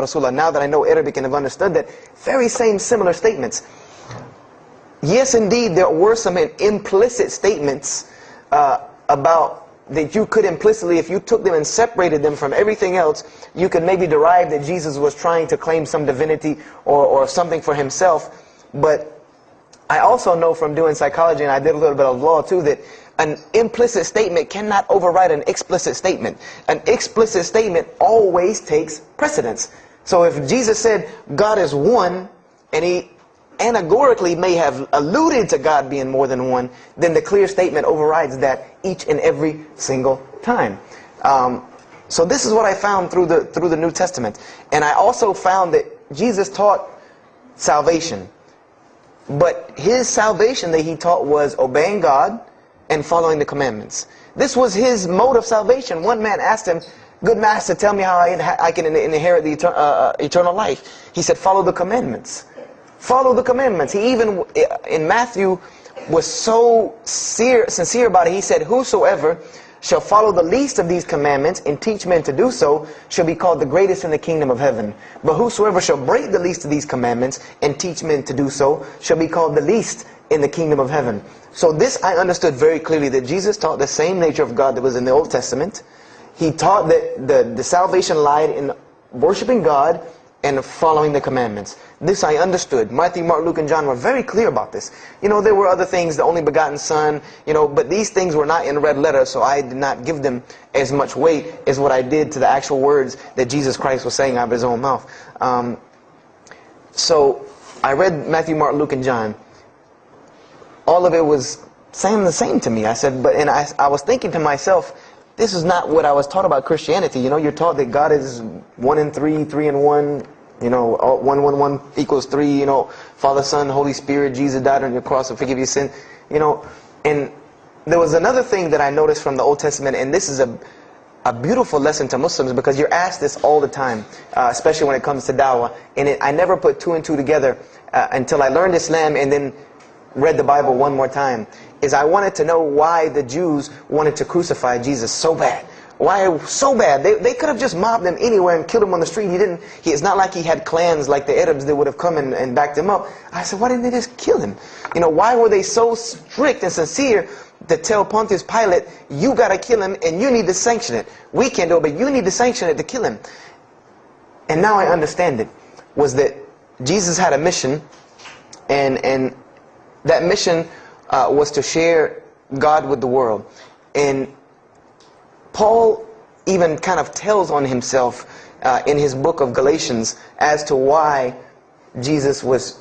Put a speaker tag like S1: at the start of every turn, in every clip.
S1: Rasulullah, now that I know Arabic and have understood that, very same similar statements. Yes, indeed, there were some implicit statements about that you could implicitly, if you took them and separated them from everything else, you could maybe derive that Jesus was trying to claim some divinity or something for himself. But I also know from doing psychology, and I did a little bit of law too, that an implicit statement cannot override an explicit statement. An explicit statement always takes precedence. So if Jesus said God is one, and he allegorically may have alluded to God being more than one, then the clear statement overrides that each and every single time. So this is what I found through the New Testament. And I also found that Jesus taught salvation. But his salvation that he taught was obeying God and following the commandments. This was his mode of salvation. One man asked him, "Good master, tell me how I can inherit the eternal life." He said, "Follow the commandments." Follow the commandments. He even, in Matthew, was so sincere about it. He said, "Whosoever shall follow the least of these commandments and teach men to do so shall be called the greatest in the kingdom of heaven. But whosoever shall break the least of these commandments and teach men to do so shall be called the least in the kingdom of heaven." So this I understood very clearly, that Jesus taught the same nature of God that was in the Old Testament. He taught that the salvation lied in worshiping God and following the commandments. This I understood. Matthew, Mark, Luke, and John were very clear about this. You know, there were other things, the only begotten Son, you know, but these things were not in red letter, so I did not give them as much weight as what I did to the actual words that Jesus Christ was saying out of his own mouth. So I read Matthew, Mark, Luke, and John. All of it was saying the same to me. I said, and I was thinking to myself, this is not what I was taught about Christianity. You know, you're taught that God is 1 in 3, 3 in 1. You know, 1, 1, 1 equals 3. You know, Father, Son, Holy Spirit. Jesus died on your cross to forgive your sin. You know, and there was another thing that I noticed from the Old Testament, and this is a beautiful lesson to Muslims, because you're asked this all the time, especially when it comes to da'wah. And I never put 2 and 2 together until I learned Islam and then read the Bible one more time. Is I wanted to know why the Jews wanted to crucify Jesus so bad. Why so bad? They could have just mobbed him anywhere and killed him on the street. It's not like he had clans like the Arabs that would have come and backed him up. I said, why didn't they just kill him? You know, why were they so strict and sincere to tell Pontius Pilate, you got to kill him and you need to sanction it? We can't do it, but you need to sanction it to kill him. And now I understand it. Was that Jesus had a mission, and that mission was to share God with the world. And Paul even kind of tells on himself in his book of Galatians as to why Jesus was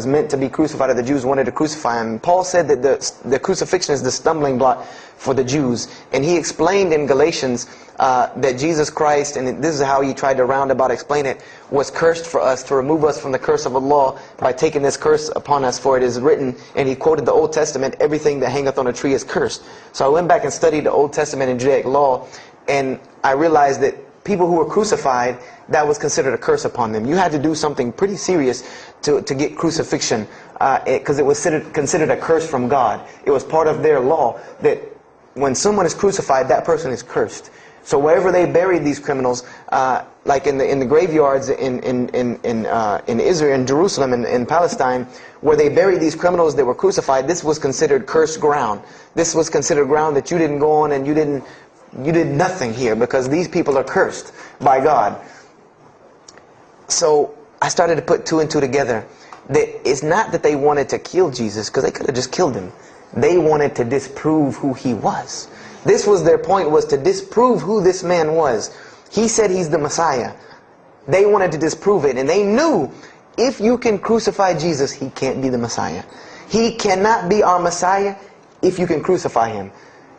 S1: meant to be crucified, or the Jews wanted to crucify him. Paul said that the crucifixion is the stumbling block for the Jews. And he explained in Galatians that Jesus Christ, and this is how he tried to roundabout explain it, was cursed for us, to remove us from the curse of Allah by taking this curse upon us. For it is written, and he quoted the Old Testament, everything that hangeth on a tree is cursed. So I went back and studied the Old Testament and Judaic law, and I realized that people who were crucified, that was considered a curse upon them. You had to do something pretty serious to get crucifixion, because it was considered a curse from God. It was part of their law that when someone is crucified, that person is cursed. So wherever they buried these criminals, like in the graveyards in Israel, in Jerusalem, in Palestine, where they buried these criminals that were crucified, this was considered cursed ground. This was considered ground that you didn't go on, and you did nothing here, because these people are cursed by God. So I started to put 2 and 2 together. That it's not that they wanted to kill Jesus, because they could have just killed him. They wanted to disprove who he was. This was their point, was to disprove who this man was. He said he's the Messiah. They wanted to disprove it, and they knew if you can crucify Jesus, he can't be the Messiah. He cannot be our Messiah if you can crucify him.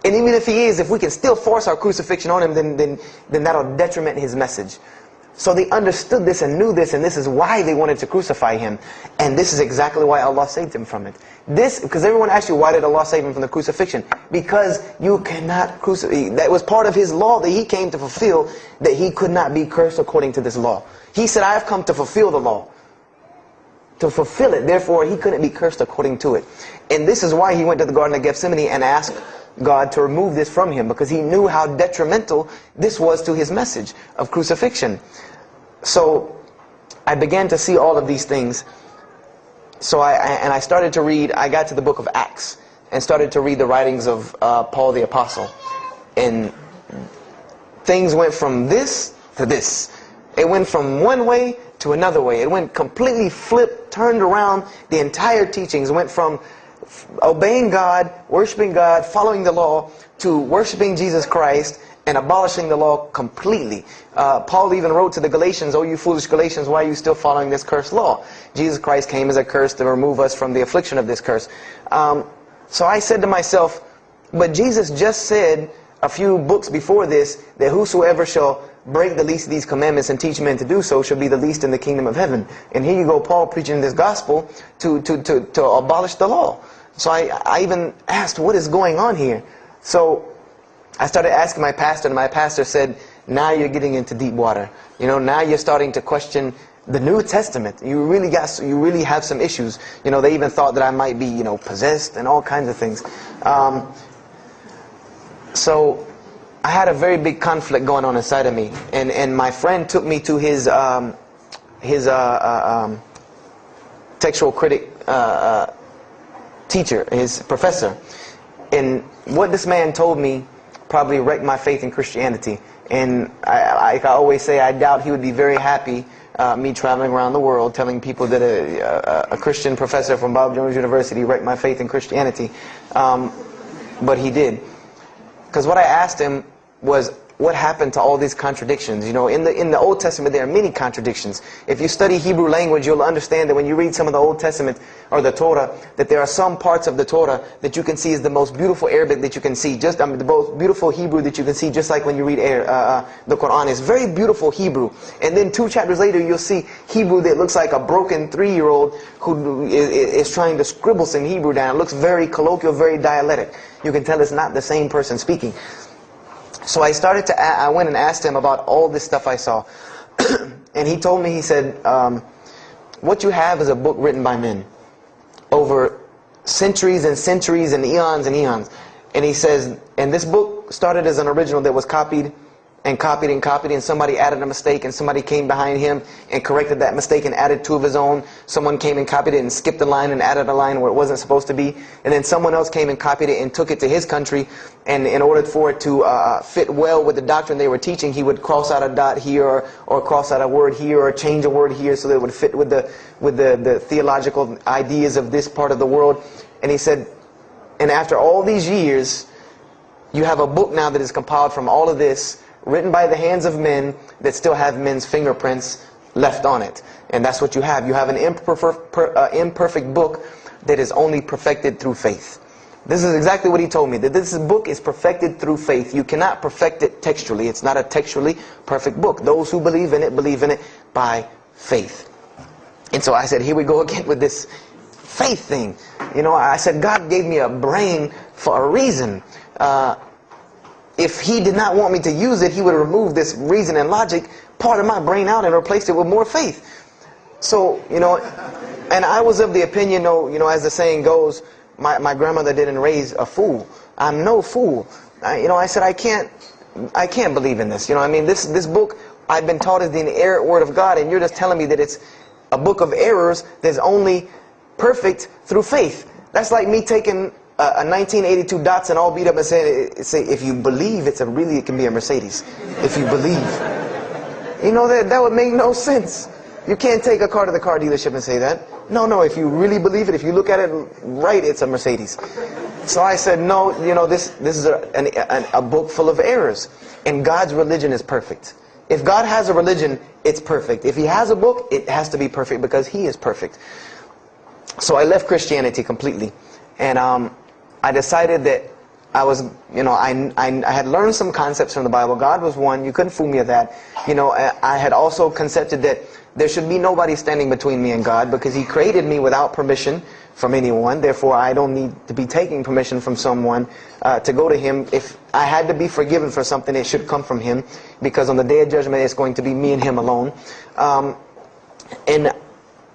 S1: And even if he is, if we can still force our crucifixion on him, then that'll detriment his message. So they understood this and knew this, and this is why they wanted to crucify him. And this is exactly why Allah saved him from it. Because everyone asks you, why did Allah save him from the crucifixion? Because you cannot crucify. That was part of his law that he came to fulfill, that he could not be cursed according to this law. He said, I have come to fulfill the law. To fulfill it. Therefore, he couldn't be cursed according to it. And this is why he went to the Garden of Gethsemane and asked God to remove this from him, because he knew how detrimental this was to his message of crucifixion. So I began to see all of these things. So I started to read, I got to the book of Acts and started to read the writings of Paul the Apostle. And things went from this to this. It went from one way to another way. It went completely flipped, turned around. The entire teachings went from obeying God, worshiping God, following the law, to worshiping Jesus Christ and abolishing the law completely. Paul even wrote to the Galatians, "Oh, you foolish Galatians, why are you still following this cursed law?" Jesus Christ came as a curse to remove us from the affliction of this curse. So I said to myself, but Jesus just said a few books before this that whosoever shall break the least of these commandments and teach men to do so shall be the least in the kingdom of heaven. And here you go, Paul preaching this gospel to abolish the law. So I even asked, what is going on here? So I started asking my pastor, and my pastor said, now you're getting into deep water. You know, now you're starting to question the New Testament. You really have some issues. You know, they even thought that I might be, you know, possessed and all kinds of things. So I had a very big conflict going on inside of me, and my friend took me to his textual critic teacher, his professor. And what this man told me probably wrecked my faith in Christianity. And I always say, I doubt he would be very happy me traveling around the world telling people that a Christian professor from Bob Jones University wrecked my faith in Christianity. But he did. Because what I asked him was, what happened to all these contradictions? You know, in the Old Testament there are many contradictions. If you study Hebrew language, you'll understand that when you read some of the Old Testament or the Torah, that there are some parts of the Torah that you can see is the most beautiful Arabic that you can see, just the most beautiful Hebrew that you can see, just like when you read the Quran. It's very beautiful Hebrew. And then 2 chapters later, you'll see Hebrew that looks like a broken 3-year-old who is trying to scribble some Hebrew down. It looks very colloquial, very dialectic. You can tell it's not the same person speaking. So I went and asked him about all this stuff I saw. And he told me, he said, what you have is a book written by men over centuries and centuries and eons and eons. And he says, and this book started as an original that was copied and copied and copied, and somebody added a mistake, and somebody came behind him and corrected that mistake and added 2 of his own. Someone came and copied it and skipped a line and added a line where it wasn't supposed to be. And then someone else came and copied it and took it to his country, and in order for it to fit well with the doctrine they were teaching, he would cross out a dot here or cross out a word here or change a word here so that it would fit with the theological ideas of this part of the world. And he said, and after all these years, you have a book now that is compiled from all of this, written by the hands of men that still have men's fingerprints left on it. And that's what you have. You have an imperfect book that is only perfected through faith. This is exactly what he told me, that this book is perfected through faith. You cannot perfect it textually. It's not a textually perfect book. Those who believe in it by faith. And so I said, here we go again with this faith thing. You know, I said, God gave me a brain for a reason. If He did not want me to use it, He would remove this reason and logic part of my brain out and replace it with more faith. So, you know, and I was of the opinion, you know, as the saying goes, my grandmother didn't raise a fool. I'm no fool. I said, I can't believe in this. You know, I mean, this book I've been taught is the inerrant word of God, and you're just telling me that it's a book of errors that's only perfect through faith. That's like me taking a 1982 Datsun all beat up and say, if you believe, it can be a Mercedes. If you believe. You know, that would make no sense. You can't take a car to the car dealership and say that. No, if you really believe it, if you look at it right, it's a Mercedes. So I said, no, you know, this is a book full of errors. And God's religion is perfect. If God has a religion, it's perfect. If He has a book, it has to be perfect because He is perfect. So I left Christianity completely. And I decided that I was, you know, I had learned some concepts from the Bible. God was one. You couldn't fool me of that. You know, I had also concepted that there should be nobody standing between me and God because He created me without permission from anyone. Therefore, I don't need to be taking permission from someone to go to Him. If I had to be forgiven for something, it should come from Him, because on the day of judgment, it's going to be me and Him alone. And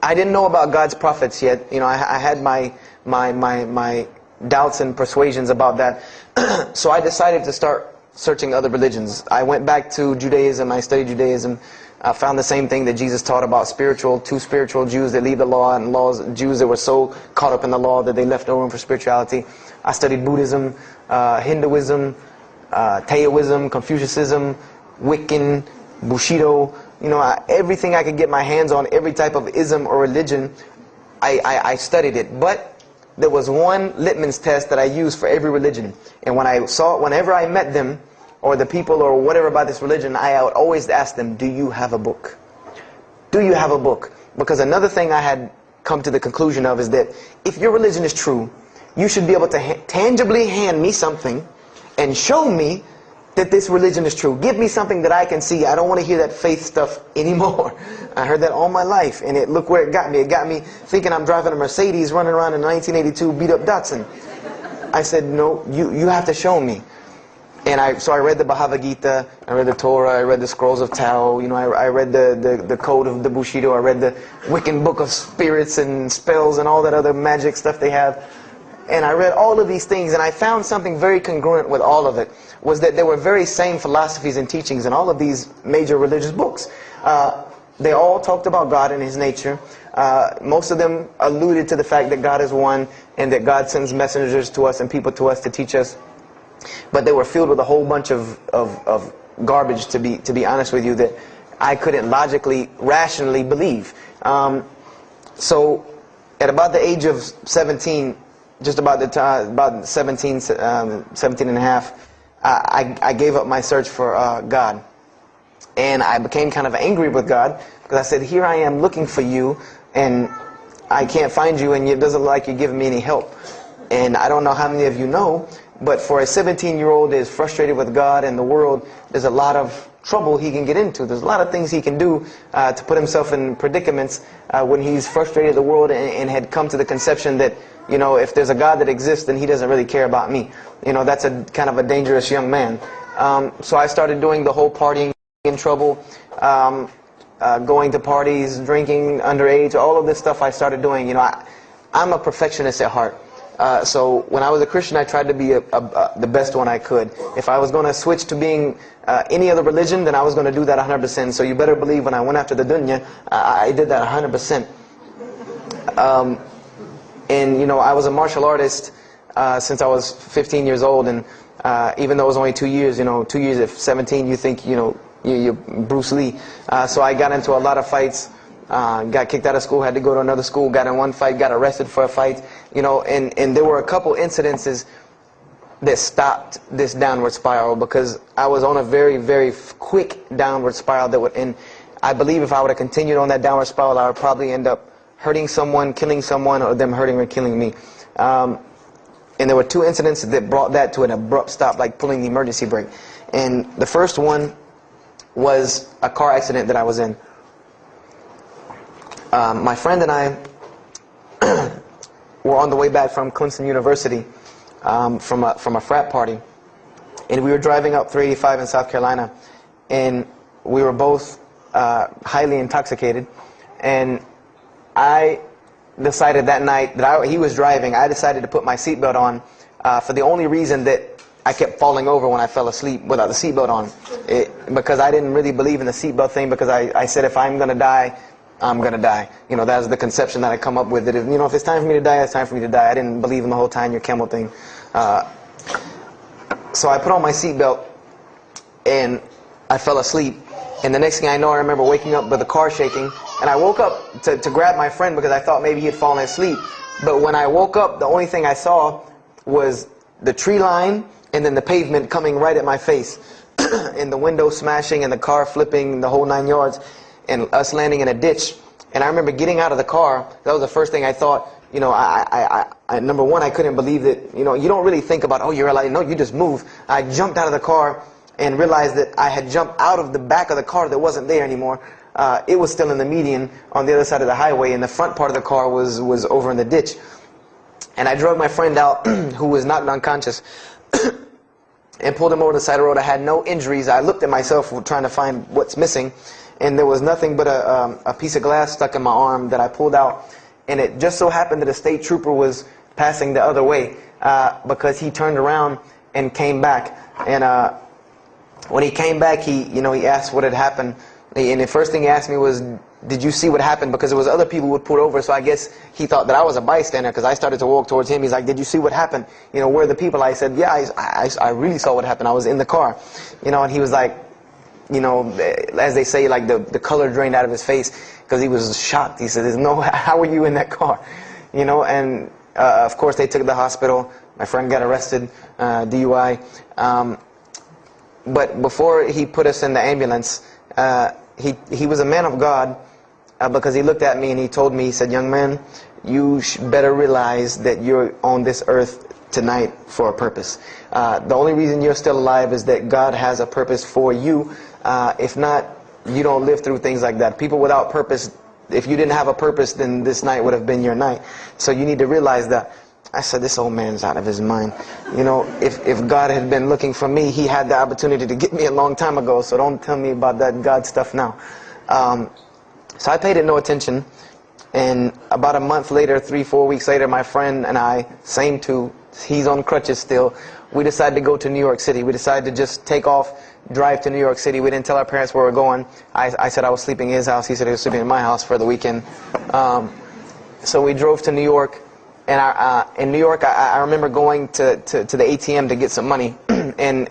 S1: I didn't know about God's prophets yet. You know, I had my doubts and persuasions about that. So I decided to start searching other religions. I went back to Judaism. I studied Judaism. I found the same thing that Jesus taught about two spiritual Jews that leave the law, and Jews that were so caught up in the law that they left no room for spirituality. I studied Buddhism, Hinduism, Taoism, Confucianism, Wiccan, Bushido. Everything I could get my hands on, every type of ism or religion, I studied it. But there was one litmus test that I used for every religion. And whenever I met them, or the people or whatever about this religion, I would always ask them, do you have a book? Do you have a book? Because another thing I had come to the conclusion of is that if your religion is true, you should be able to tangibly hand me something and show me that this religion is true. Give me something that I can see. I don't want to hear that faith stuff anymore. I heard that all my life, and look where it got me. It got me thinking I'm driving a Mercedes running around in a 1982 beat-up Datsun. I said, no, you have to show me. And so I read the Bhagavad Gita, I read the Torah, I read the Scrolls of Tao, I read the Code of the Bushido, I read the Wiccan Book of Spirits and Spells and all that other magic stuff they have. And I read all of these things, and I found something very congruent with all of it, was that there were very same philosophies and teachings in all of these major religious books. They all talked about God and His nature. Most of them alluded to the fact that God is one, and that God sends messengers to us and people to us to teach us. But they were filled with a whole bunch of garbage, to be honest with you, that I couldn't logically, rationally believe. So at about the age of 17, just about the time, about 17 and a half, I gave up my search for God. And I became kind of angry with God, because I said, here I am looking for you, and I can't find you, and it doesn't look like you're giving me any help. And I don't know how many of you know, but for a 17-year-old that is frustrated with God and the world, there's a lot of trouble he can get into. There's a lot of things he can do to put himself in predicaments when he's frustrated the world and had come to the conception that, if there's a God that exists, then He doesn't really care about me. That's a kind of a dangerous young man. So I started doing the whole partying in trouble, going to parties, drinking underage, all of this stuff I started doing. I'm a perfectionist at heart. So when I was a Christian, I tried to be the best one I could. If I was going to switch to being any other religion, then I was going to do that 100%. So you better believe when I went after the dunya, I did that 100%. And I was a martial artist since I was 15 years old. And even though it was only 2 years, 2 years at 17, you think, you're Bruce Lee. So I got into a lot of fights. Got kicked out of school, had to go to another school, got in one fight, got arrested for a fight, and there were a couple incidences that stopped this downward spiral, because I was on a very, very quick downward spiral and I believe if I would have continued on that downward spiral, I would probably end up hurting someone, killing someone, or them hurting or killing me. And there were two incidents that brought that to an abrupt stop, like pulling the emergency brake. And the first one was a car accident that I was in. My friend and I were on the way back from Clemson University from a frat party, and we were driving up 385 in South Carolina, and we were both highly intoxicated, and I decided that night that he was driving, I decided to put my seatbelt on for the only reason that I kept falling over when I fell asleep without the seatbelt on, because I didn't really believe in the seatbelt thing, because I said if I'm going to die, I'm going to die. That was the conception that I come up with. That if it's time for me to die, it's time for me to die. I didn't believe in the whole tying your camel thing. So I put on my seatbelt, and I fell asleep. And the next thing I know, I remember waking up with the car shaking. And I woke up to grab my friend because I thought maybe he had fallen asleep. But when I woke up, the only thing I saw was the tree line and then the pavement coming right at my face. And the window smashing and the car flipping, the whole 9 yards. And us landing in a ditch. And I remember getting out of the car. That was the first thing I thought. Number one, I couldn't believe that. You don't really think about, oh, you're alive. No, you just move. I jumped out of the car and realized that I had jumped out of the back of the car that wasn't there anymore. It was still in the median on the other side of the highway, and the front part of the car was over in the ditch. And I drug my friend out, who was knocked unconscious, and pulled him over to the side of the road. I had no injuries. I looked at myself trying to find what's missing. And there was nothing but a piece of glass stuck in my arm that I pulled out. And it just so happened that a state trooper was passing the other way because he turned around and came back. And when he came back, he asked what had happened. And the first thing he asked me was, did you see what happened? Because there was other people who would pull over, so I guess he thought that I was a bystander because I started to walk towards him. He's like, did you see what happened? You know, where are the people? I said, yeah, I really saw what happened. I was in the car. You know, and he was like, you know, as they say, like the color drained out of his face because he was shocked. He said, how were you in that car? You know, and of course they took to the hospital. My friend got arrested, DUI. But before he put us in the ambulance, he was a man of God because he looked at me and he told me, he said, young man, you better realize that you're on this earth tonight for a purpose. The only reason you're still alive is that God has a purpose for you. If not, you don't live through things like that. People without purpose, if you didn't have a purpose, then this night would have been your night. So you need to realize that. I said, this old man's out of his mind. You know, if God had been looking for me, he had the opportunity to get me a long time ago. So don't tell me about that God stuff now. So I paid it no attention. And about a month later, 3-4 weeks later, my friend and I, same two, he's on crutches still, we decided to go to New York City. We decided to just take off, drive to New York City. We didn't tell our parents where we were going. I said I was sleeping in his house. He said he was sleeping in my house for the weekend. So we drove to New York. And in New York, I remember going to the ATM to get some money. And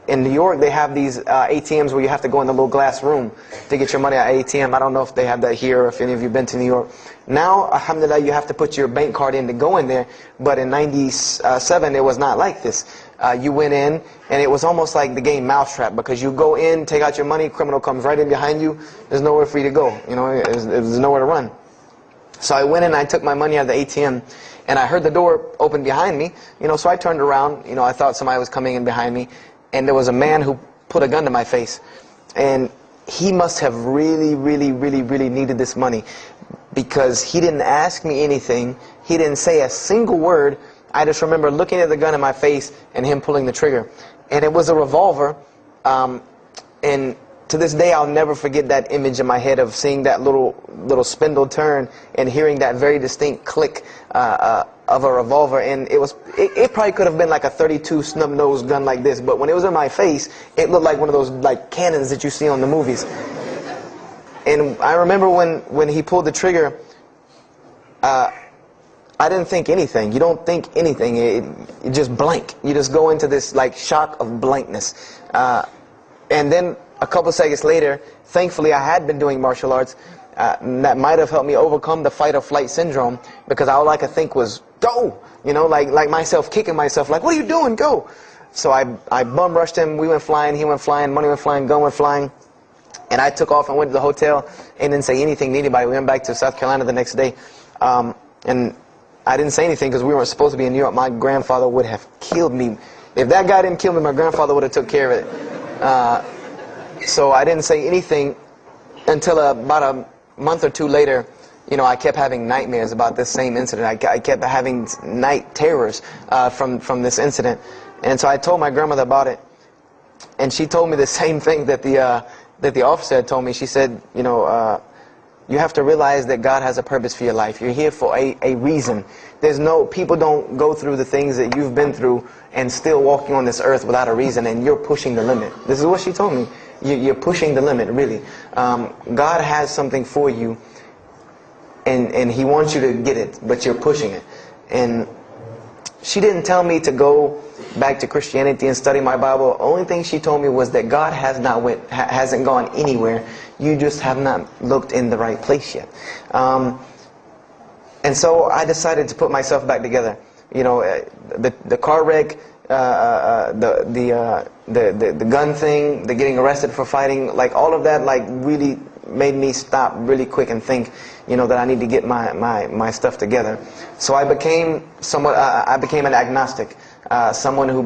S1: in New York, they have these ATMs where you have to go in the little glass room to get your money at ATM. I don't know if they have that here or if any of you have been to New York. Now, alhamdulillah, you have to put your bank card in to go in there. But in 97, it was not like this. You went in, and it was almost like the game Mousetrap, because you go in, take out your money, criminal comes right in behind you. There's nowhere for you to go. You know, there's nowhere to run. So I went in and I took my money out of the ATM, and I heard the door open behind me. You know, so I turned around. You know, I thought somebody was coming in behind me, and there was a man who put a gun to my face. And he must have really, really, really, really needed this money, because he didn't ask me anything. He didn't say a single word. I just remember looking at the gun in my face and him pulling the trigger. And it was a revolver. And to this day, I'll never forget that image in my head of seeing that little spindle turn and hearing that very distinct click of a revolver. And it probably could have been like a 32 snub-nosed gun like this, but when it was in my face, it looked like one of those like cannons that you see on the movies. And I remember when he pulled the trigger, I didn't think anything. You don't think anything. You just blank. You just go into this like shock of blankness. And then a couple seconds later, thankfully I had been doing martial arts. That might have helped me overcome the fight or flight syndrome, because all I could think was, go! You know, like myself kicking myself, like, what are you doing? Go! So I bum rushed him. We went flying, he went flying, money went flying, gun went flying. And I took off and went to the hotel and didn't say anything to anybody. We went back to South Carolina the next day. And I didn't say anything because we weren't supposed to be in New York. My grandfather would have killed me. If that guy didn't kill me, my grandfather would have took care of it. So I didn't say anything until about a month or two later. You know, I kept having nightmares about this same incident. I kept having night terrors from this incident. And so I told my grandmother about it. And she told me the same thing that the officer had told me. She said, you know, you have to realize that God has a purpose for your life. You're here for a reason. People don't go through the things that you've been through and still walking on this earth without a reason, and you're pushing the limit. This is what she told me. You're pushing the limit, really. God has something for you, and He wants you to get it, but you're pushing it. And she didn't tell me to go back to Christianity and study my Bible. The only thing she told me was that God hasn't gone anywhere. You just have not looked in the right place yet. And so I decided to put myself back together. You know, the car wreck, the gun thing, the getting arrested for fighting, like all of that, like really made me stop really quick and think, you know, that I need to get my stuff together. So I became an agnostic, someone who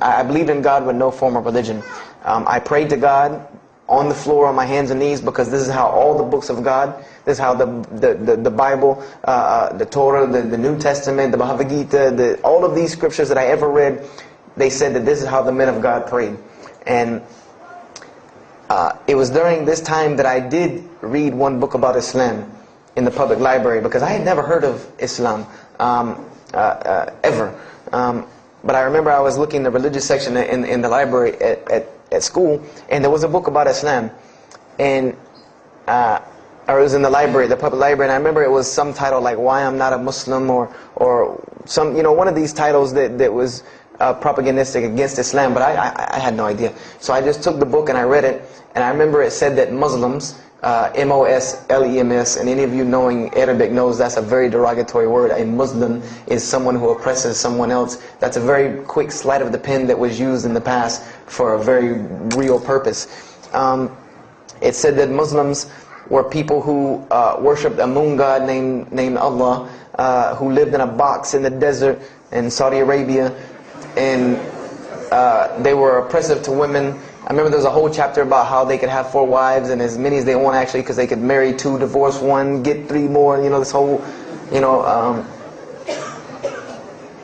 S1: I believed in God with no form of religion. I prayed to God on the floor on my hands and knees, because this is how all the books of God, this is how the Bible, the Torah, the New Testament, the Bhagavad Gita, all of these scriptures that I ever read, they said that this is how the men of God prayed. And it was during this time that I did read one book about Islam in the public library, because I had never heard of Islam ever. But I remember I was looking in the religious section in the library at school, and there was a book about Islam. and or it was in the library, the public library, and I remember it was some title like "Why I'm Not a Muslim" or some, you know, one of these titles that was propagandistic against Islam, but I had no idea. So I just took the book and I read it, and I remember it said that Muslims, M-O-S-L-E-M-S, and any of you knowing Arabic knows that's a very derogatory word. A Muslim is someone who oppresses someone else. That's a very quick sleight of the pen that was used in the past for a very real purpose. It said that Muslims were people who worshipped a moon god named Allah, who lived in a box in the desert in Saudi Arabia, and they were oppressive to women. I remember there was a whole chapter about how they could have 4 wives and as many as they want, actually, because they could marry 2, divorce 1, get 3 more. You know, this whole, you know,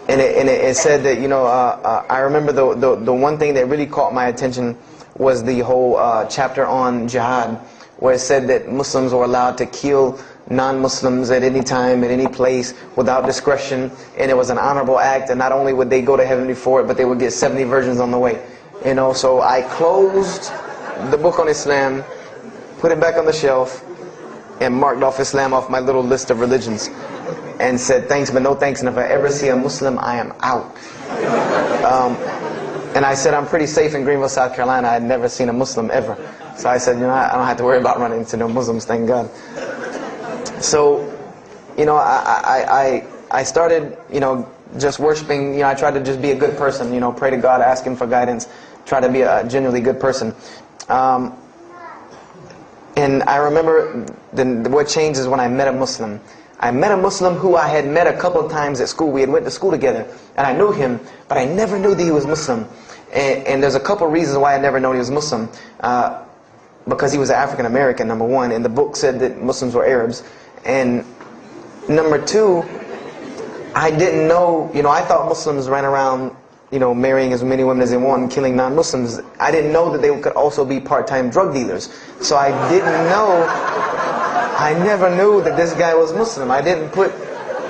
S1: and it said that, you know, I remember the one thing that really caught my attention was the whole chapter on jihad, where it said that Muslims were allowed to kill non-Muslims at any time, at any place, without discretion, and it was an honorable act, and not only would they go to heaven before it, but they would get 70 virgins on the way. You know, so I closed the book on Islam, put it back on the shelf, and marked off Islam off my little list of religions, and said thanks but no thanks, and if I ever see a Muslim, I am out. And I said I'm pretty safe in Greenville, South Carolina. I had never seen a Muslim ever. So I said, you know, I don't have to worry about running into no Muslims, thank God. So, you know, I started, you know, just worshiping. You know, I tried to just be a good person, you know, pray to God, ask Him for guidance, try to be a genuinely good person. And I remember what changed is when I met a Muslim. I met a Muslim who I had met a couple of times at school. We had went to school together, and I knew him, but I never knew that he was Muslim. And there's a couple of reasons why I never known he was Muslim. Because he was African American, number one, and the book said that Muslims were Arabs. And number two, I didn't know, you know, I thought Muslims ran around, you know, marrying as many women as they want and killing non-Muslims. I didn't know that they could also be part-time drug dealers. So I didn't know, I never knew that this guy was Muslim. I didn't put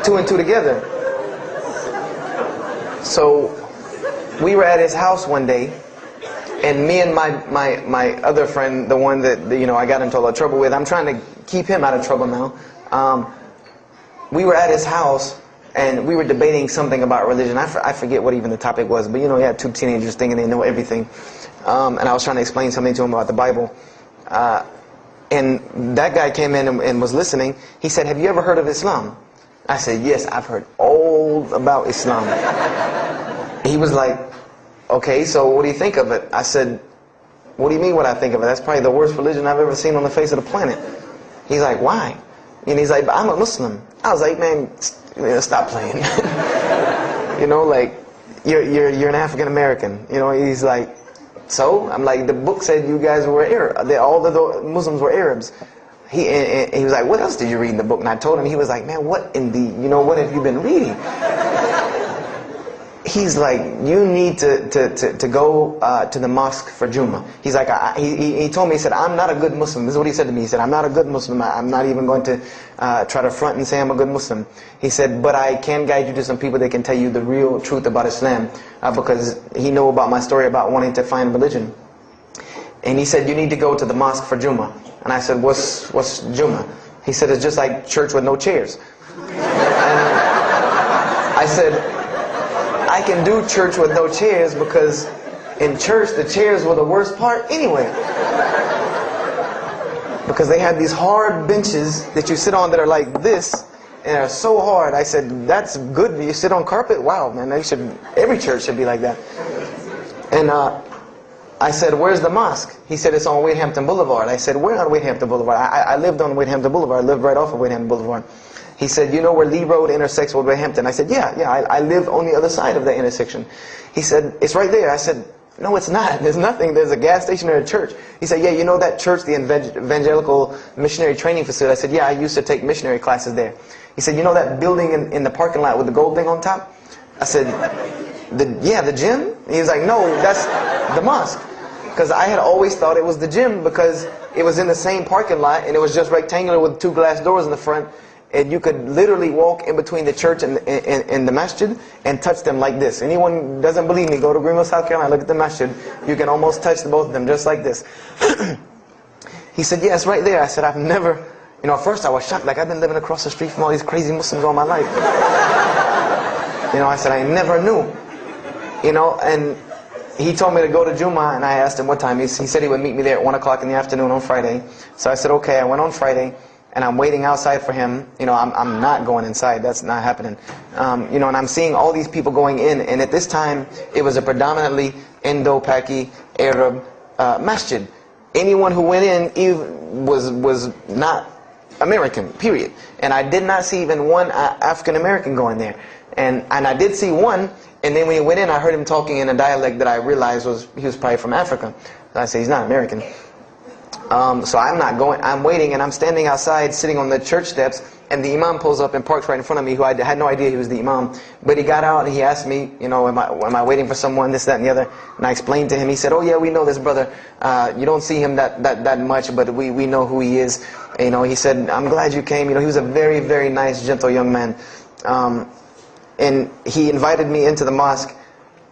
S1: 2 and 2 together. So we were at his house one day, and me and my other friend, the one that, you know, I got into a lot of trouble with, I'm trying to keep him out of trouble now. We were at his house, and we were debating something about religion. I forget what even the topic was, but you know, you had 2 teenagers thinking they know everything. And I was trying to explain something to him about the Bible. And that guy came in and was listening. He said, "Have you ever heard of Islam?" I said, "Yes, I've heard all about Islam." He was like, "Okay, so what do you think of it?" I said, "What do you mean what I think of it? That's probably the worst religion I've ever seen on the face of the planet." He's like, "Why?" And he's like, "I'm a Muslim." I was like, "Man, stop playing." You know, like, you're an African American. You know, he's like, "So?" I'm like, "The book said you guys were Arab. All the Muslims were Arabs." He was like, "What else did you read in the book?" And I told him. He was like, "Man, what in the, you know, what have you been reading?" He's like, "You need to go to the mosque for Jummah." He's like, he told me, he said, "I'm not a good Muslim." This is what he said to me. He said, "I'm not a good Muslim. I'm not even going to try to front and say I'm a good Muslim." He said, "But I can guide you to some people that can tell you the real truth about Islam," because he knew about my story about wanting to find religion. And he said, "You need to go to the mosque for Jummah." And I said, What's Jummah?" He said, "It's just like church with no chairs." And I said, "I can do church with no chairs because in church the chairs were the worst part anyway. Because they had these hard benches that you sit on that are like this and are so hard." I said, "That's good. You sit on carpet? Wow, man, every church should be like that." And I said, "Where's the mosque?" He said, "It's on Wadehampton Boulevard." I said, "Where on Wadehampton Boulevard?" I lived on Wadehampton Boulevard. I lived right off of Wadehampton Boulevard. He said, "You know where Lee Road intersects with Wadehampton?" I said, yeah, I live on the other side of the intersection." He said, "It's right there." I said, "No, it's not. There's nothing. There's a gas station or a church." He said, "Yeah, you know that church, the Evangelical Missionary Training Facility?" I said, "Yeah, I used to take missionary classes there." He said, "You know that building in the parking lot with the gold thing on top?" I said, the gym?" He was like, "No, that's the mosque." Because I had always thought it was the gym because it was in the same parking lot and it was just rectangular with 2 glass doors in the front. And you could literally walk in between the church and the masjid and touch them like this. Anyone doesn't believe me, go to Greenville, South Carolina, look at the masjid. You can almost touch both of them just like this. He said, yeah, it's right there. I said, I've never, at first I was shocked, like I've been living across the street from all these crazy Muslims all my life. I said, I never knew. And he told me to go to Jummah, and I asked him what time. He said he would meet me there at 1 o'clock in the afternoon on Friday. So I said, okay. I went on Friday, and I'm waiting outside for him. I'm not going inside. That's not happening. And I'm seeing all these people going in. And at this time, it was a predominantly Indo-Paki Arab masjid. Anyone who went in was not American, period. And I did not see even one African American going there. And I did see one. And then when he went in, I heard him talking in a dialect that I realized he was probably from Africa. So I said, he's not American. So I'm not going. I'm waiting, and I'm standing outside, sitting on the church steps, and the imam pulls up and parks right in front of me, who I had no idea he was the imam. But he got out and he asked me, am I waiting for someone, this, that, and the other? And I explained to him. He said, oh yeah, we know this brother. You don't see him that much, but we know who he is. He said, I'm glad you came. He was a very, very nice, gentle young man. And he invited me into the mosque,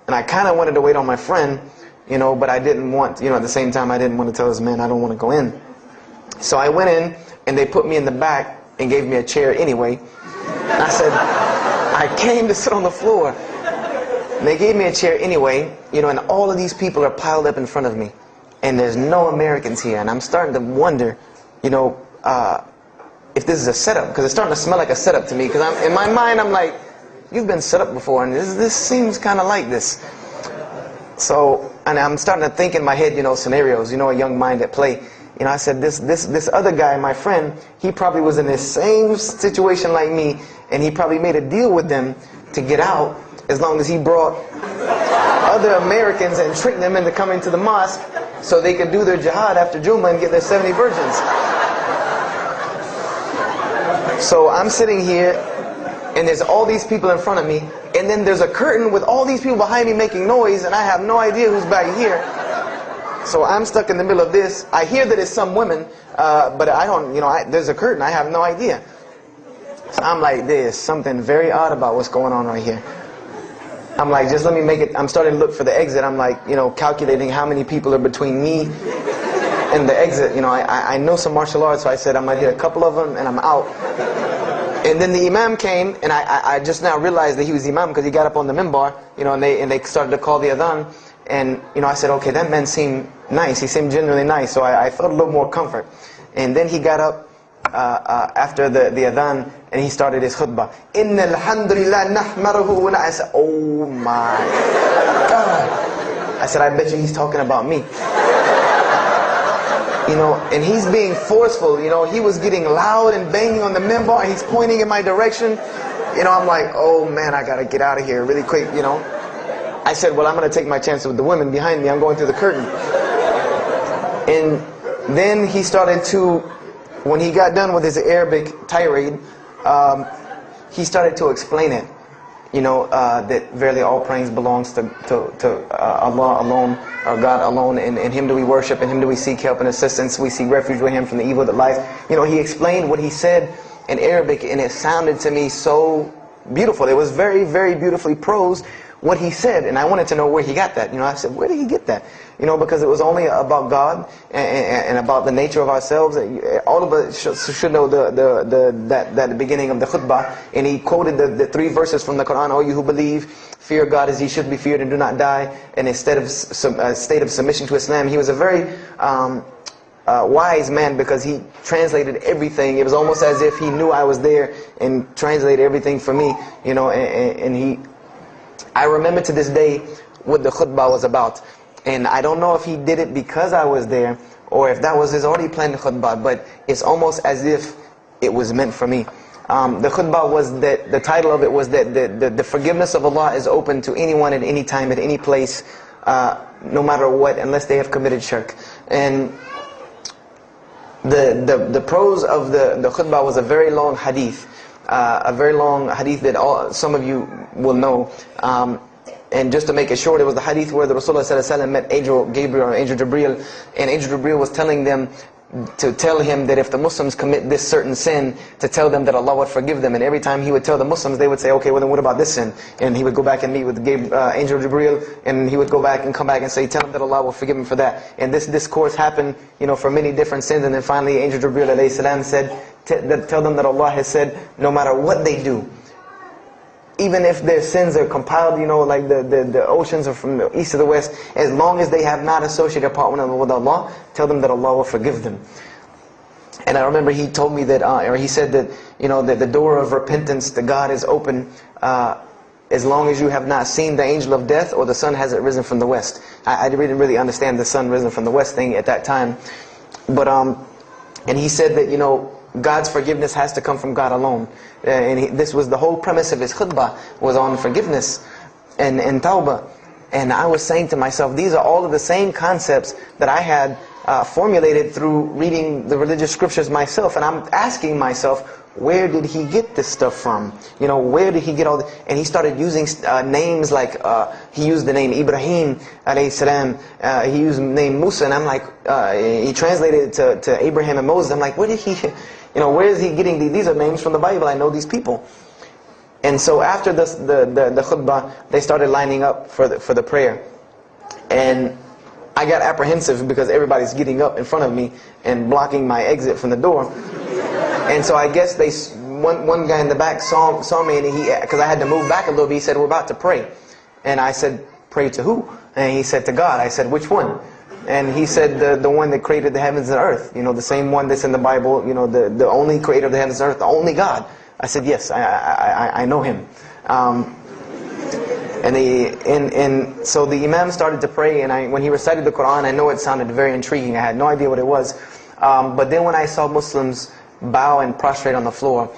S1: and I kind of wanted to wait on my friend, but I didn't want, at the same time I didn't want to tell this man I don't want to go in. So I went in, and they put me in the back and gave me a chair anyway. And I said, I came to sit on the floor. And they gave me a chair anyway, and all of these people are piled up in front of me. And there's no Americans here, and I'm starting to wonder, if this is a setup, because it's starting to smell like a setup to me, because in my mind I'm like, you've been set up before, and this seems kind of like this. So, and I'm starting to think in my head, scenarios, a young mind at play. I said, this other guy, my friend, he probably was in the same situation like me, and he probably made a deal with them to get out, as long as he brought other Americans and tricked them into coming to the mosque, so they could do their jihad after Jummah and get their 70 virgins. So I'm sitting here, and there's all these people in front of me, and then there's a curtain with all these people behind me making noise, and I have no idea who's back here. So I'm stuck in the middle of this. I hear that it's some women, but I don't, there's a curtain, I have no idea. So I'm like, there's something very odd about what's going on right here. I'm like, just let me make it. I'm starting to look for the exit. I'm like, calculating how many people are between me and the exit. I know some martial arts, so I said I might hit a couple of them, and I'm out. And then the imam came, and I just now realized that he was the imam because he got up on the minbar, and they started to call the adhan. And I said, okay, that man seemed nice. He seemed genuinely nice, so I felt a little more comfort. And then he got up after the adhan, and he started his khutbah. Inna alhamdulillah nahmaruhu wa I said, oh my God. I said, I bet you he's talking about me. And he's being forceful. He was getting loud and banging on the minbar, and he's pointing in my direction. I'm like, oh man, I gotta get out of here really quick. I said, well, I'm gonna take my chances with the women behind me. I'm going through the curtain. And then he started to, when he got done with his Arabic tirade, he started to explain it. That verily all praise belongs to Allah alone, or God alone, and in Him do we worship, in Him do we seek help and assistance, we seek refuge with Him from the evil that lies. He explained what he said in Arabic, and it sounded to me so beautiful. It was very, very beautifully prosed, what he said, and I wanted to know where he got that. I said, where did he get that? Because it was only about God and about the nature of ourselves. All of us should know that the beginning of the khutbah, and he quoted the 3 verses from the Quran. O you who believe, fear God as ye should be feared and do not die. And instead of a state of submission to Islam, he was a very wise man, because he translated everything. It was almost as if he knew I was there and translated everything for me. I remember to this day what the khutbah was about. And I don't know if he did it because I was there, or if that was his already planned khutbah, but it's almost as if it was meant for me. The khutbah was that, the title of it was that the forgiveness of Allah is open to anyone at any time, at any place, no matter what, unless they have committed shirk. And the prose of the khutbah was a very long hadith. That some of you will know. And just to make it short, it was the hadith where the Rasulullah ﷺ met Angel Gabriel or Angel Jibreel, and Angel Jibreel was telling them to tell him that if the Muslims commit this certain sin, to tell them that Allah would forgive them. And every time he would tell the Muslims, they would say, okay, well then what about this sin? And he would go back and meet with Angel Jibreel, and he would go back and come back and say, tell them that Allah will forgive him for that. And this discourse happened, for many different sins. And then finally Angel Jibreel alayhi salam said, tell them that Allah has said, no matter what they do, even if their sins are compiled, like the oceans are from the east to the west, as long as they have not associated a partner with Allah, tell them that Allah will forgive them. And I remember he told me that, or he said that, that the door of repentance to God is open as long as you have not seen the angel of death or the sun hasn't risen from the west. I didn't really understand the sun risen from the west thing at that time. But, and he said that, God's forgiveness has to come from God alone. And this was the whole premise of his khutbah, was on forgiveness and tawbah. And I was saying to myself, these are all of the same concepts that I had formulated through reading the religious scriptures myself. And I'm asking myself, where did he get this stuff from? Where did he get all this? And he started using names like, he used the name Ibrahim alayhi salam, he used the name Musa, and I'm like, he translated it to Abraham and Moses. I'm like, where did he, where is he getting these? These are names from the Bible, I know these people. And so after the khutbah, they started lining up for the prayer. And I got apprehensive because everybody's getting up in front of me and blocking my exit from the door. And so I guess one guy in the back saw me, and because I had to move back a little bit, he said, we're about to pray. And I said, pray to who? And he said, to God. I said, which one? And he said, the one that created the heavens and earth. The same one that's in the Bible, the only creator of the heavens and earth, the only God. I said, yes, I know him. And so the Imam started to pray, and when he recited the Quran, I know it sounded very intriguing. I had no idea what it was. But then when I saw Muslims bow and prostrate on the floor,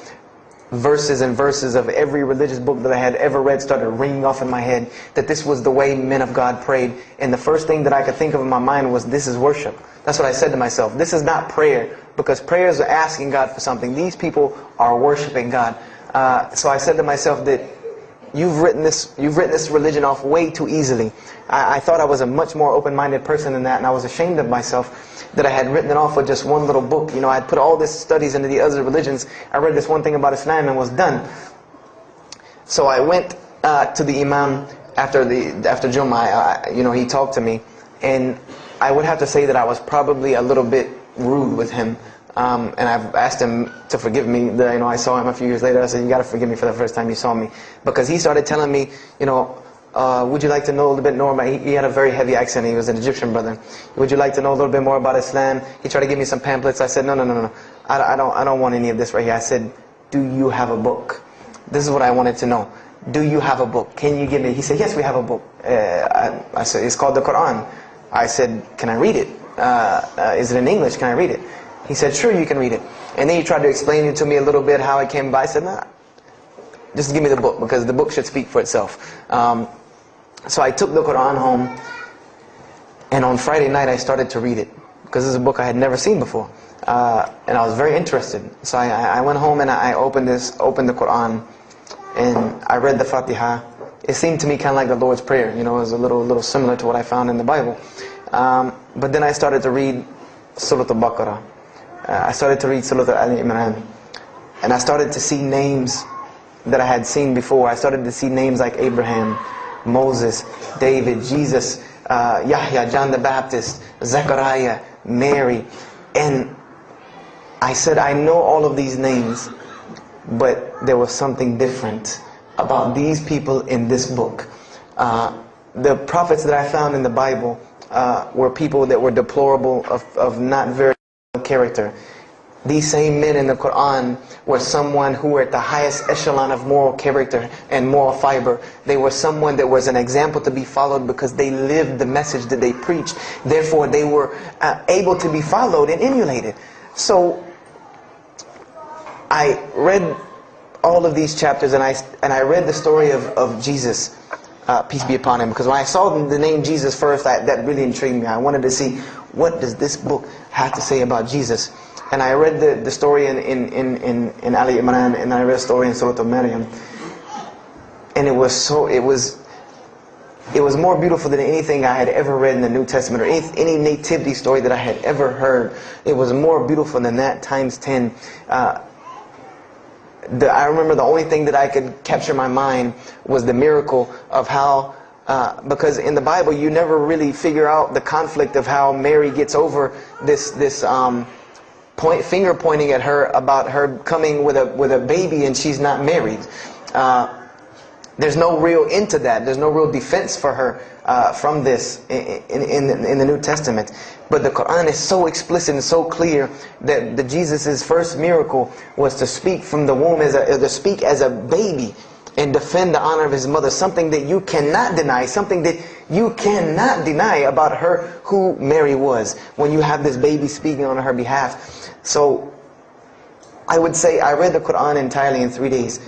S1: verses and verses of every religious book that I had ever read started ringing off in my head, that this was the way men of God prayed. And the first thing that I could think of in my mind was, this is worship. That's what I said to myself. This is not prayer, because prayers are asking God for something. These people are worshiping God. So I said to myself that you've written this religion off way too easily. I thought I was a much more open-minded person than that, and I was ashamed of myself that I had written it off with just one little book. I had put all these studies into the other religions. I read this one thing about Islam and was done. So I went to the Imam after Jummah. He talked to me, and I would have to say that I was probably a little bit rude with him. And I've asked him to forgive me. I saw him a few years later. I said, you got to forgive me for the first time you saw me. Because he started telling me, would you like to know a little bit more about... He had a very heavy accent. He was an Egyptian brother. Would you like to know a little bit more about Islam? He tried to give me some pamphlets. I said, no. I don't want any of this right here. I said, do you have a book? This is what I wanted to know. Do you have a book? Can you give me... He said, yes, we have a book. I said, it's called the Quran. I said, can I read it? Is it in English? Can I read it? He said, sure, you can read it. And then he tried to explain it to me a little bit, how it came by. I said, nah, just give me the book, because the book should speak for itself. So I took the Quran home, and on Friday night I started to read it, because this is a book I had never seen before. And I was very interested. So I went home and I opened the Quran, and I read the Fatiha. It seemed to me kind of like the Lord's Prayer. It was a little similar to what I found in the Bible. But then I started to read Surah Al-Baqarah. I started to read Surah Al-Imran, and I started to see names that I had seen before. I started to see names like Abraham, Moses, David, Jesus, Yahya, John the Baptist, Zechariah, Mary. And I said, I know all of these names, but there was something different about these people in this book. The prophets that I found in the Bible were people that were deplorable, of not very character. These same men in the Quran were someone who were at the highest echelon of moral character and moral fiber. They were someone that was an example to be followed because they lived the message that they preached. Therefore, they were able to be followed and emulated. So I read all of these chapters, and I read the story of Jesus, peace be upon him, because when I saw the name Jesus first, that really intrigued me. I wanted to see, what does this book have to say about Jesus? And I read the story in Ali Imran, and I read the story in Surah Al-Maryam, and it was It was more beautiful than anything I had ever read in the New Testament, or any nativity story that I had ever heard. It was more beautiful than that times 10. I remember the only thing that I could capture in my mind was the miracle of how, because in the Bible you never really figure out the conflict of how Mary gets over this finger pointing at her about her coming with a baby and she's not married. There's no real end to that. There's no real defense for her from this in the New Testament. But the Quran is so explicit and so clear that Jesus' first miracle was to speak from the womb, to speak as a baby and defend the honor of his mother. Something that you cannot deny. Something that you cannot deny about her, who Mary was, when you have this baby speaking on her behalf. So I would say I read the Quran entirely in 3 days.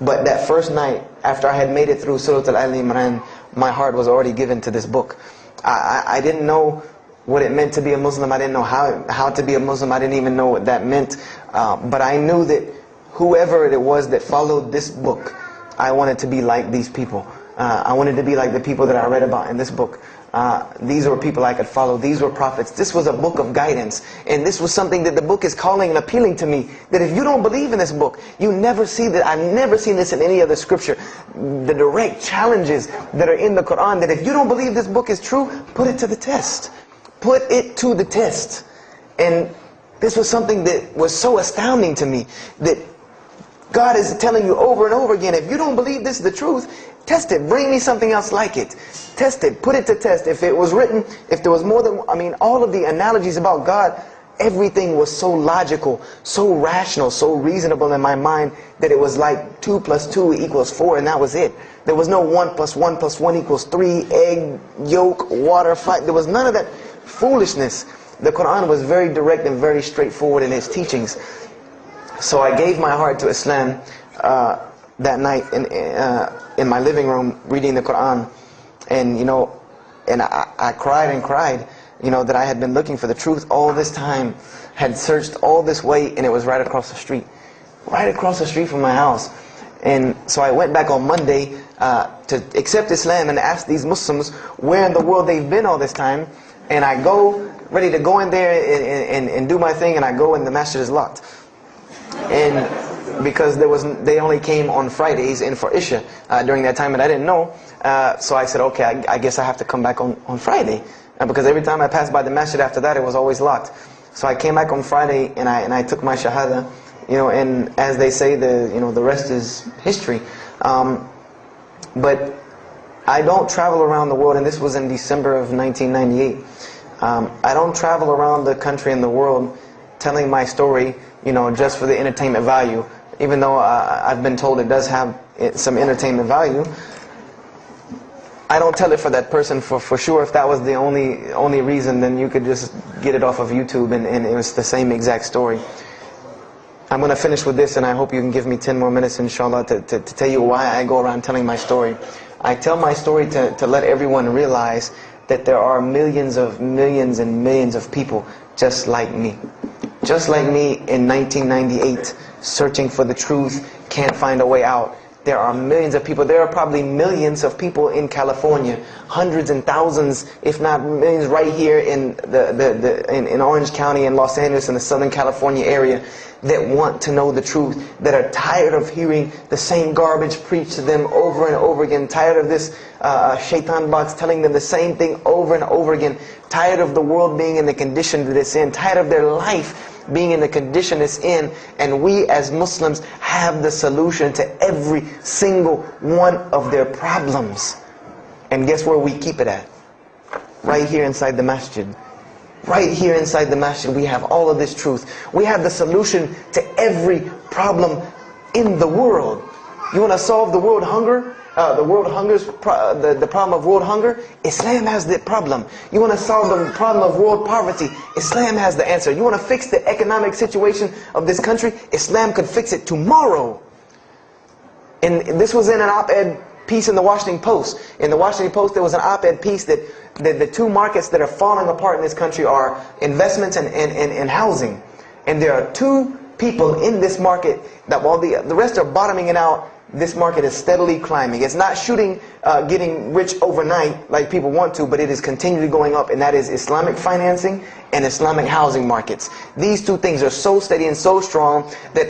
S1: But that first night, after I had made it through Surah Al-Imran, my heart was already given to this book. I didn't know what it meant to be a Muslim. I didn't know how to be a Muslim. I didn't even know what that meant. But I knew that whoever it was that followed this book, I wanted to be like these people. I wanted to be like the people that I read about in this book. These were people I could follow. These were prophets. This was a book of guidance. And this was something that the book is calling and appealing to me. That if you don't believe in this book, you never see that. I've never seen this in any other scripture. The direct challenges that are in the Quran, that if you don't believe this book is true, put it to the test. Put it to the test. And this was something that was so astounding to me, that God is telling you over and over again, if you don't believe this is the truth, test it. Bring me something else like it. Test it. Put it to test. If it was written, if there was more than, all of the analogies about God, everything was so logical, so rational, so reasonable in my mind, that it was like 2 + 2 = 4, and that was it. There was no 1 + 1 + 1 = 3, egg, yolk, water, fight. There was none of that foolishness. The Quran was very direct and very straightforward in its teachings. So I gave my heart to Islam that night in my living room, reading the Quran, and I cried and cried, that I had been looking for the truth all this time, had searched all this way, and it was right across the street from my house. And so I went back on Monday to accept Islam and ask these Muslims where in the world they've been all this time. And I go ready to go in there and do my thing, and I go and the masjid is locked. And because they only came on Fridays and for Isha during that time, and I didn't know. So I said, okay, I guess I have to come back on Friday, because every time I passed by the masjid after that, it was always locked. So I came back on Friday and I took my shahada, and as they say, the rest is history. But I don't travel around the world, and this was in December of 1998. I don't travel around the country and the world telling my story, just for the entertainment value. Even though I've been told it does have some entertainment value, I don't tell it for that person for sure. If that was the only reason, then you could just get it off of YouTube and it was the same exact story. I'm going to finish with this, and I hope you can give me 10 more minutes, inshallah, to tell you why I go around telling my story. I tell my story to let everyone realize that there are millions and millions of people just like me. Just like me in 1998, searching for the truth, can't find a way out. There are millions of people. There are probably millions of people in California, hundreds and thousands, if not millions, right here in in Orange County and Los Angeles in the Southern California area, that want to know the truth, that are tired of hearing the same garbage preached to them over and over again, tired of this shaitan box telling them the same thing over and over again, tired of the world being in the condition that it's in, tired of their life being in the condition it's in. And we as Muslims have the solution to every single one of their problems. And guess where we keep it at? Right here inside the masjid. Right here inside the masjid, we have all of this truth. We have the solution to every problem in the world. You want to solve the world hunger? The problem of world hunger? Islam has the problem. You want to solve the problem of world poverty? Islam has the answer. You want to fix the economic situation of this country? Islam could fix it tomorrow. And this was in an op-ed piece in the Washington Post. In the Washington Post, there was an op-ed piece that the two markets that are falling apart in this country are investments and housing. And there are two people in this market, that while the rest are bottoming it out, this market is steadily climbing. It's not shooting, getting rich overnight like people want to, but it is continually going up, and that is Islamic financing and Islamic housing markets. These two things are so steady and so strong that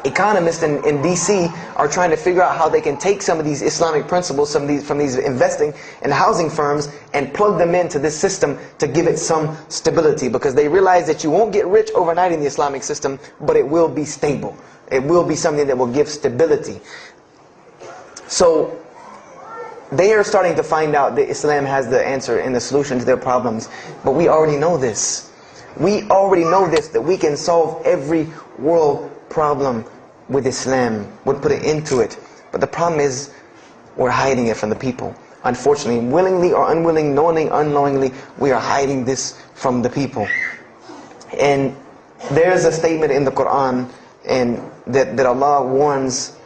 S1: economists in DC are trying to figure out how they can take some of these Islamic principles, from these investing and housing firms, and plug them into this system to give it some stability, because they realize that you won't get rich overnight in the Islamic system, but it will be stable. It will be something that will give stability. So they are starting to find out that Islam has the answer and the solution to their problems, but we already know this. We already know this, that we can solve every world problem with Islam, would put it into it. But the problem is, we're hiding it from the people. Unfortunately, willingly or unwilling, knowingly, unknowingly, we are hiding this from the people. And there's a statement in the Quran, and that Allah warns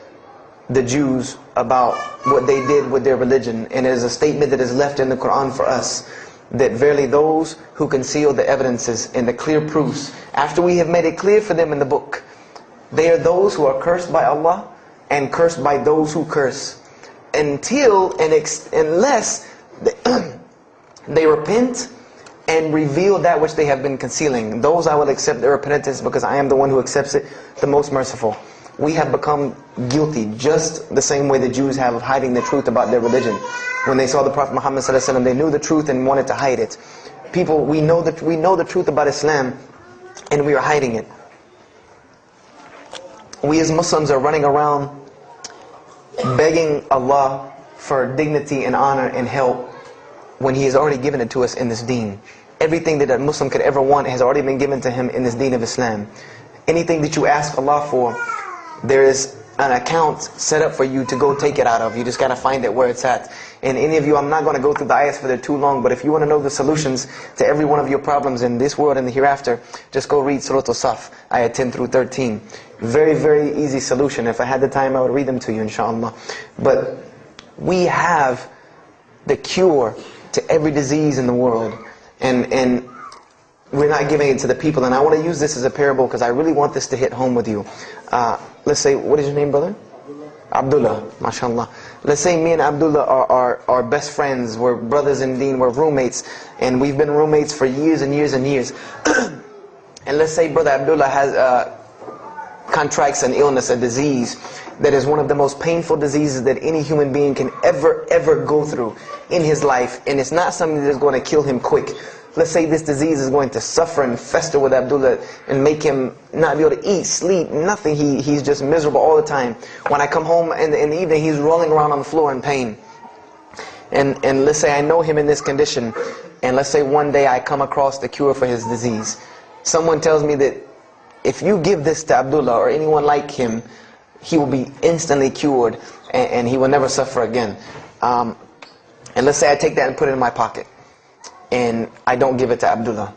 S1: the Jews about what they did with their religion. And there's a statement that is left in the Quran for us, that verily those who conceal the evidences and the clear proofs, after we have made it clear for them in the book, they are those who are cursed by Allah and cursed by those who curse, unless they repent and reveal that which they have been concealing. Those I will accept their repentance, because I am the one who accepts it, the most merciful. We have become guilty just the same way the Jews have of hiding the truth about their religion. When they saw the Prophet Muhammad ﷺ, they knew the truth and wanted to hide it. People, we know the truth about Islam, and we are hiding it. We as Muslims are running around begging Allah for dignity and honor and help, when He has already given it to us in this deen. Everything that a Muslim could ever want has already been given to him in this deen of Islam. Anything that you ask Allah for, there is an account set up for you to go take it out of. You just got to find it where it's at. And any of you, I'm not going to go through the ayahs for they're too long, but if you want to know the solutions to every one of your problems in this world and the hereafter, just go read Surah Al-Saf, ayah 10 through 13. Very, very easy solution. If I had the time, I would read them to you, inshallah. But we have the cure to every disease in the world, and we're not giving it to the people. And I want to use this as a parable, because I really want this to hit home with you. Let's say, what is your name, brother? Abdullah, mashallah. Let's say me and Abdullah are best friends, we're brothers in deen, we're roommates, and we've been roommates for years and years and years. And let's say brother Abdullah has contracts an illness, a disease that is one of the most painful diseases that any human being can ever go through in his life, and it's not something that is going to kill him quick. Let's say this disease is going to suffer and fester with Abdullah and make him not be able to eat, sleep, nothing. He's just miserable all the time. When I come home in the evening, he's rolling around on the floor in pain. And let's say I know him in this condition, and let's say one day I come across the cure for his disease. Someone tells me that if you give this to Abdullah or anyone like him, he will be instantly cured and he will never suffer again. And let's say I take that and put it in my pocket, and I don't give it to Abdullah.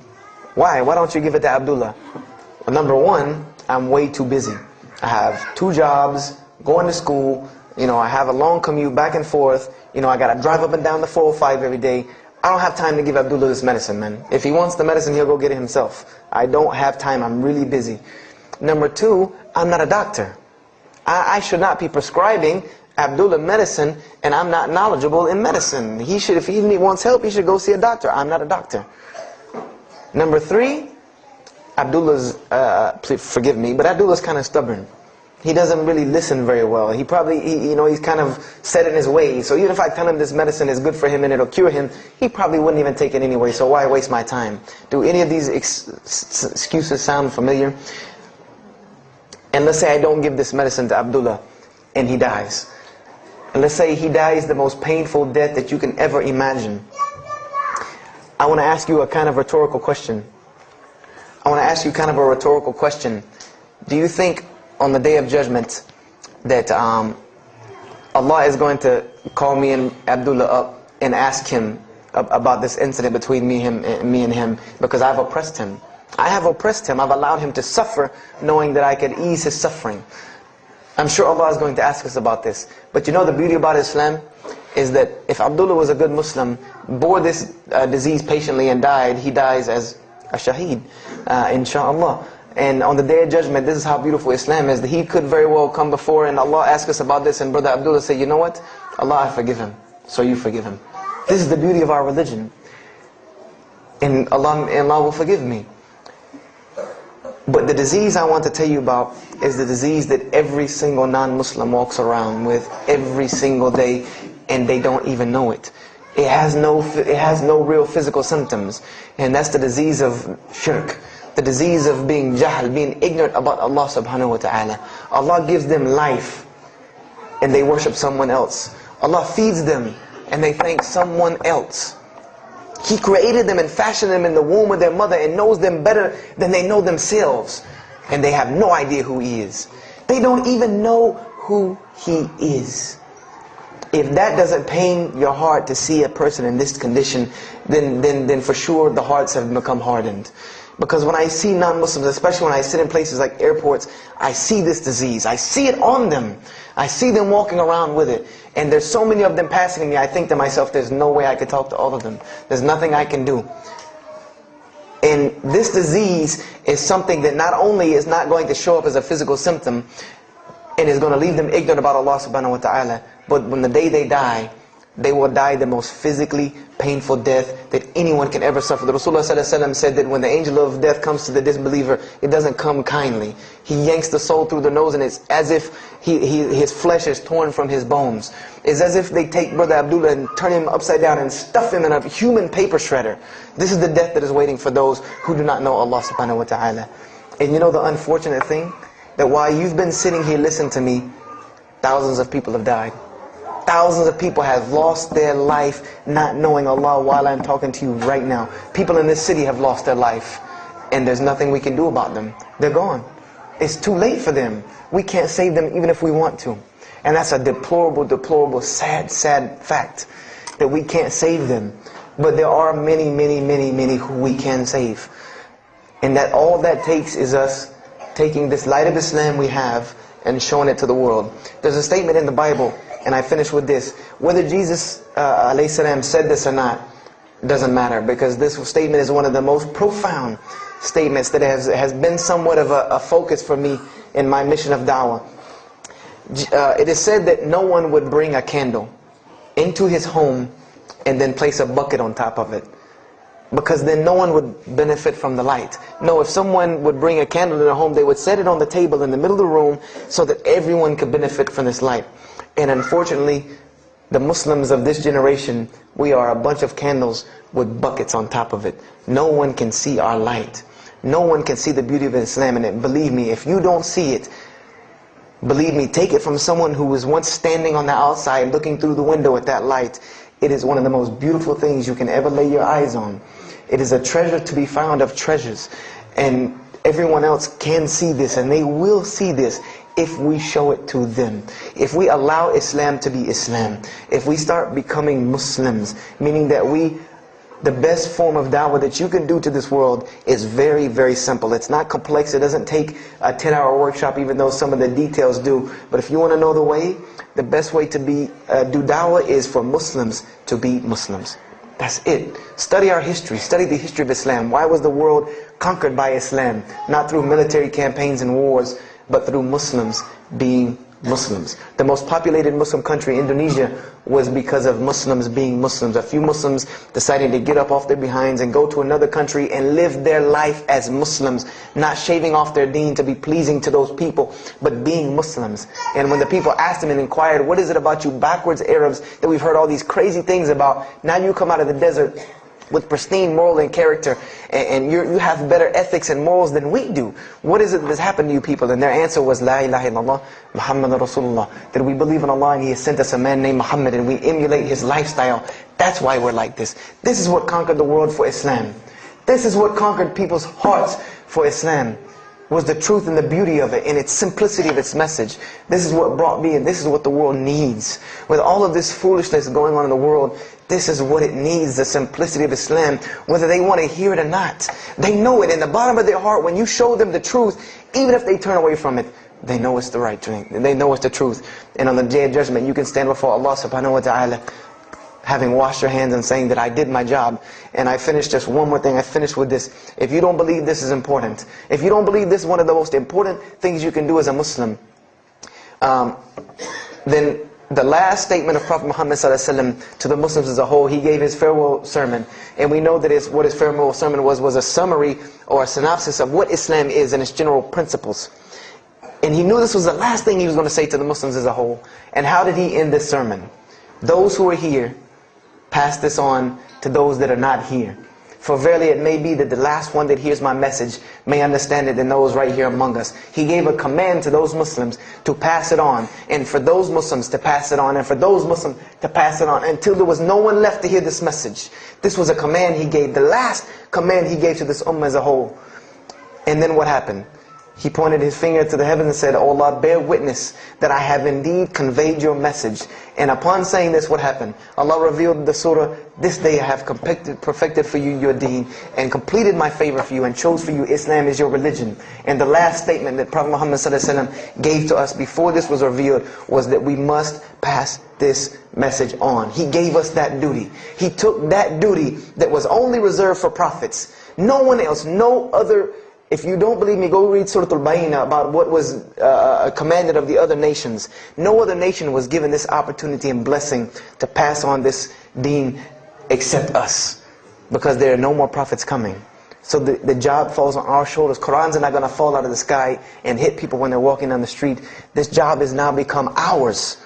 S1: Why? Why don't you give it to Abdullah? Well, number one, I'm way too busy. I have 2 jobs, going to school, I have a long commute back and forth, I gotta drive up and down the 405 every day. I don't have time to give Abdullah this medicine, man. If he wants the medicine, he'll go get it himself. I don't have time, I'm really busy. Number 2, I'm not a doctor. I should not be prescribing Abdullah medicine, and I'm not knowledgeable in medicine. He should, if he wants help, he should go see a doctor. I'm not a doctor. Number 3, Abdullah's, please forgive me, but Abdullah's kind of stubborn. He doesn't really listen very well. He probably, he's kind of set in his ways. So even if I tell him this medicine is good for him and it'll cure him, he probably wouldn't even take it anyway. So why waste my time? Do any of these excuses sound familiar? And let's say I don't give this medicine to Abdullah, and he dies. And let's say he dies the most painful death that you can ever imagine. I want to ask you a kind of rhetorical question. Do you think on the Day of Judgment that Allah is going to call me and Abdullah up and ask him about this incident between me and him, because I've oppressed him? I have oppressed him. I've allowed him to suffer, knowing that I could ease his suffering. I'm sure Allah is going to ask us about this. But the beauty about Islam is that if Abdullah was a good Muslim, bore this disease patiently and died, he dies as a shaheed, inshallah. And on the Day of Judgment, this is how beautiful Islam is. That he could very well come before and Allah ask us about this, and Brother Abdullah say, you know what? Allah, I forgive him. So you forgive him. This is the beauty of our religion. And Allah will forgive me. But the disease I want to tell you about is the disease that every single non-Muslim walks around with every single day, and they don't even know it. It has no real physical symptoms. And that's the disease of shirk. The disease of being jahl, being ignorant about Allah subhanahu wa ta'ala. Allah gives them life and they worship someone else. Allah feeds them and they thank someone else. He created them and fashioned them in the womb of their mother and knows them better than they know themselves. And they have no idea who He is. They don't even know who He is. If that doesn't pain your heart to see a person in this condition, then for sure the hearts have become hardened. Because when I see non-Muslims, especially when I sit in places like airports, I see this disease. I see it on them. I see them walking around with it. And there's so many of them passing me, I think to myself, there's no way I could talk to all of them. There's nothing I can do. And this disease is something that not only is not going to show up as a physical symptom, and is going to leave them ignorant about Allah subhanahu wa ta'ala, but when the day they die, they will die the most physically painful death that anyone can ever suffer. The Rasulullah said that when the angel of death comes to the disbeliever, it doesn't come kindly. He yanks the soul through the nose, and it's as if his flesh is torn from his bones. It's as if they take Brother Abdullah and turn him upside down and stuff him in a human paper shredder. This is the death that is waiting for those who do not know Allah subhanahu wa ta'ala. And you know the unfortunate thing? That while you've been sitting here listening to me, thousands of people have died. Thousands of people have lost their life not knowing Allah while I'm talking to you right now. People in this city have lost their life, and there's nothing we can do about them. They're gone. It's too late for them. We can't save them even if we want to. And that's a deplorable, deplorable, sad, sad fact, that we can't save them. But there are many, many, many, many who we can save. And that all that takes is us taking this light of Islam we have and showing it to the world. There's a statement in the Bible, and I finish with this. Whether Jesus alayhi salam said this or not doesn't matter, because this statement is one of the most profound statements that has been somewhat of a focus for me in my mission of da'wah. It is said that no one would bring a candle into his home and then place a bucket on top of it, because then no one would benefit from the light. No, if someone would bring a candle in their home, they would set it on the table in the middle of the room so that everyone could benefit from this light. And unfortunately, the Muslims of this generation, we are a bunch of candles with buckets on top of it. No one can see our light. No one can see the beauty of Islam in it. Believe me, if you don't see it, believe me, take it from someone who was once standing on the outside looking through the window at that light. It is one of the most beautiful things you can ever lay your eyes on. It is a treasure to be found of treasures. And everyone else can see this, and they will see this if we show it to them. If we allow Islam to be Islam. If we start becoming Muslims, meaning that the best form of da'wah that you can do to this world is very, very simple. It's not complex. It doesn't take a 10-hour workshop, even though some of the details do. But if you want to know the way, the best way to do da'wah is for Muslims to be Muslims. That's it. Study our history. Study the history of Islam. Why was the world conquered by Islam? Not through military campaigns and wars, but through Muslims being Muslims. The most populated Muslim country, Indonesia, was because of Muslims being Muslims. A few Muslims decided to get up off their behinds and go to another country and live their life as Muslims, not shaving off their deen to be pleasing to those people, but being Muslims. And when the people asked them and inquired, what is it about you backwards Arabs that we've heard all these crazy things about? Now you come out of the desert with pristine moral and character, and you have better ethics and morals than we do. What is it that's happened to you people? And their answer was, La ilaha illallah, Muhammad Rasulullah. That we believe in Allah and He has sent us a man named Muhammad, and we emulate his lifestyle. That's why we're like this. This is what conquered the world for Islam. This is what conquered people's hearts for Islam. Was the truth and the beauty of it and its simplicity of its message. This is what brought me, and this is what the world needs. With all of this foolishness going on in the world, this is what it needs, the simplicity of Islam, whether they want to hear it or not. They know it in the bottom of their heart. When you show them the truth, even if they turn away from it, they know it's the right thing. They know it's the truth. And on the Day of Judgment, you can stand before Allah subhanahu wa ta'ala having washed your hands and saying that I did my job. And I finished just one more thing. I finished with this. If you don't believe this is important, if you don't believe this is one of the most important things you can do as a Muslim, then the last statement of Prophet Muhammad ﷺ to the Muslims as a whole, he gave his farewell sermon. And we know that what his farewell sermon was a summary or a synopsis of what Islam is and its general principles. And he knew this was the last thing he was going to say to the Muslims as a whole. And how did he end this sermon? Those who are here, pass this on to those that are not here. For verily it may be that the last one that hears my message may understand it than those right here among us. He gave a command to those Muslims to pass it on, and for those Muslims to pass it on, and for those Muslims to pass it on, until there was no one left to hear this message. This was a command he gave, the last command he gave to this ummah as a whole. And then what happened? He pointed his finger to the heavens and said, "O Allah, bear witness that I have indeed conveyed your message." And upon saying this, what happened? Allah revealed the surah, "This day I have perfected for you your deen, and completed my favor for you, and chose for you Islam as your religion." And the last statement that Prophet Muhammad ﷺ gave to us before this was revealed was that we must pass this message on. He gave us that duty. He took that duty that was only reserved for prophets. No one else, no other. If you don't believe me, go read Surah Al-Bayna about what was commanded of the other nations. No other nation was given this opportunity and blessing to pass on this deen except us. Because there are no more prophets coming. So the job falls on our shoulders. Qurans are not going to fall out of the sky and hit people when they're walking down the street. This job has now become ours.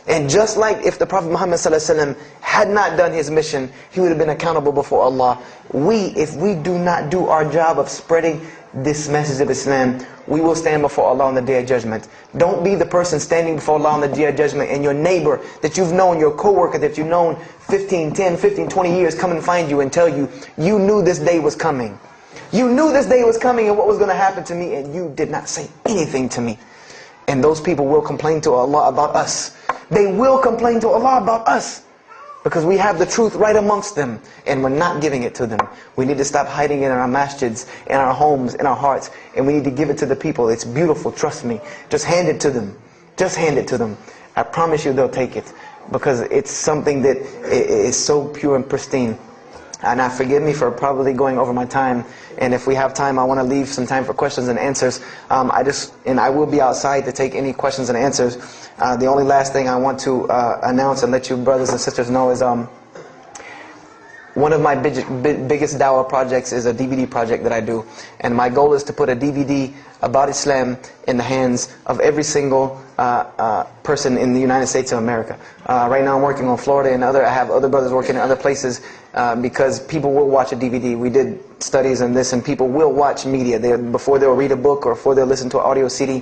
S1: And just like if the Prophet Muhammad ﷺ had not done his mission, he would have been accountable before Allah. If we do not do our job of spreading this message of Islam, we will stand before Allah on the Day of Judgment. Don't be the person standing before Allah on the Day of Judgment and your neighbor that you've known, your co-worker that you've known 10, 15, 20 years come and find you and tell you, you knew this day was coming. You knew this day was coming and what was going to happen to me, and you did not say anything to me. And those people will complain to Allah about us. They will complain to Allah about us. Because we have the truth right amongst them, and we're not giving it to them. We need to stop hiding it in our masjids, in our homes, in our hearts, and we need to give it to the people. It's beautiful, trust me. Just hand it to them. Just hand it to them. I promise you they'll take it, because it's something that is so pure and pristine. And now forgive me for probably going over my time, and if we have time, I want to leave some time for questions and answers. I will be outside to take any questions and answers. The only last thing I want to announce and let you brothers and sisters know is one of my biggest dawah projects is a DVD project that I do. And my goal is to put a DVD about Islam in the hands of every single person in the United States of America. Right now I'm working on Florida and I have other brothers working in other places because people will watch a DVD. We did studies on this, and people will watch media before they'll read a book or before they'll listen to an audio CD.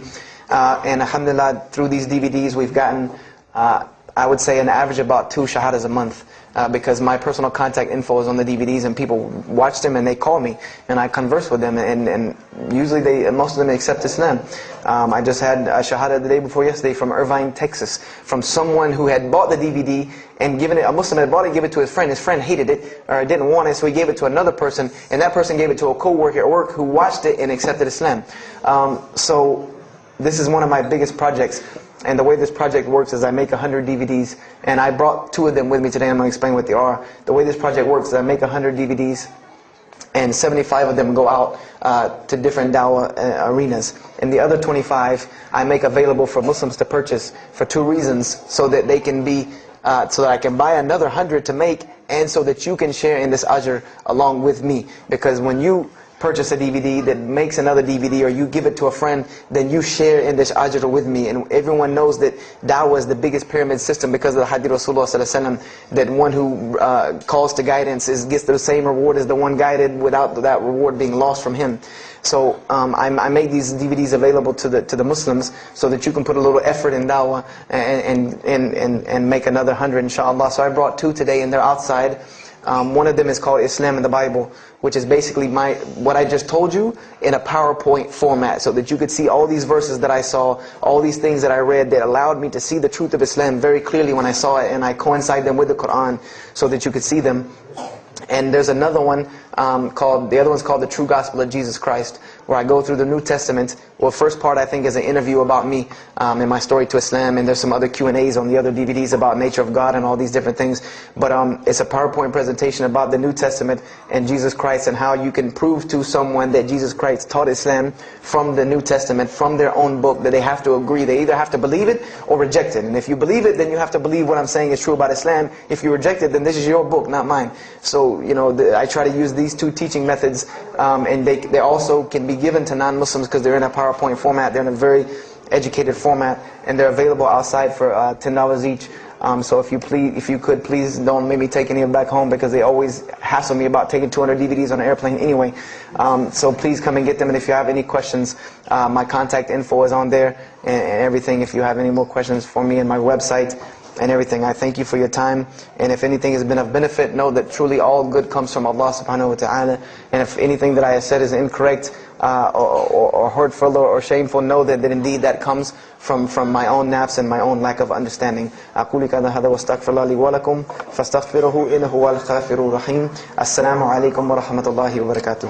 S1: And alhamdulillah, through these DVDs we've gotten, I would say, an average about 2 shahadas a month. Because my personal contact info is on the DVDs, and people watch them and they call me and I converse with them, and usually most of them accept Islam. I just had a shahada the day before yesterday from Irvine, Texas, from someone who had bought the DVD and given it, a Muslim had bought it and gave it to his friend. His friend hated it or didn't want it, so he gave it to another person, and that person gave it to a co-worker at work who watched it and accepted Islam. So this is one of my biggest projects. And the way this project works is I make 100 DVDs, and I brought 2 of them with me today. I'm going to explain what they are. The way this project works is I make 100 DVDs, and 75 of them go out to different dawah arenas. And the other 25 I make available for Muslims to purchase for 2 reasons: so that they can be, so that I can buy another 100 to make, and so that you can share in this ajr along with me. Because when you purchase a DVD that makes another DVD, or you give it to a friend, then you share in this ajr with me. And everyone knows that dawah is the biggest pyramid system because of the hadith Rasulullah ﷺ, that one who calls to guidance gets the same reward as the one guided, without that reward being lost from him. So I made these DVDs available to the Muslims so that you can put a little effort in dawah and make another 100 inshallah. So I brought 2 today, and they're outside. One of them is called Islam in the Bible, which is basically what I just told you in a PowerPoint format, so that you could see all these verses that I saw, all these things that I read that allowed me to see the truth of Islam very clearly when I saw it, and I coincide them with the Quran so that you could see them. And there's another one the other one's called The True Gospel of Jesus Christ, where I go through the New Testament. Well, first part I think is an interview about me and my story to Islam, and there's some other Q&As on the other DVDs about nature of God and all these different things. But it's a PowerPoint presentation about the New Testament and Jesus Christ, and how you can prove to someone that Jesus Christ taught Islam from the New Testament, from their own book, that they have to agree. They either have to believe it or reject it. And if you believe it, then you have to believe what I'm saying is true about Islam. If you reject it, then this is your book, not mine. So, you know, I try to use these two teaching methods, and they also can be given to non-Muslims because they're in a PowerPoint format. They're in a very educated format, and they're available outside for $10 each. So if you could, please don't make me take any of them back home, because they always hassle me about taking 200 DVDs on an airplane anyway. So please come and get them. And if you have any questions, my contact info is on there and everything. If you have any more questions for me, and my website and everything. I thank you for your time. And if anything has been of benefit, know that truly all good comes from Allah subhanahu wa ta'ala. And if anything that I have said is incorrect or hurtful or shameful, know that indeed that comes from my own nafs and my own lack of understanding. أقول هذا واستغفر الله لي ولكم فاستغفروه إنه هو الغفور الرحيم. السلام عليكم ورحمة الله وبركاته.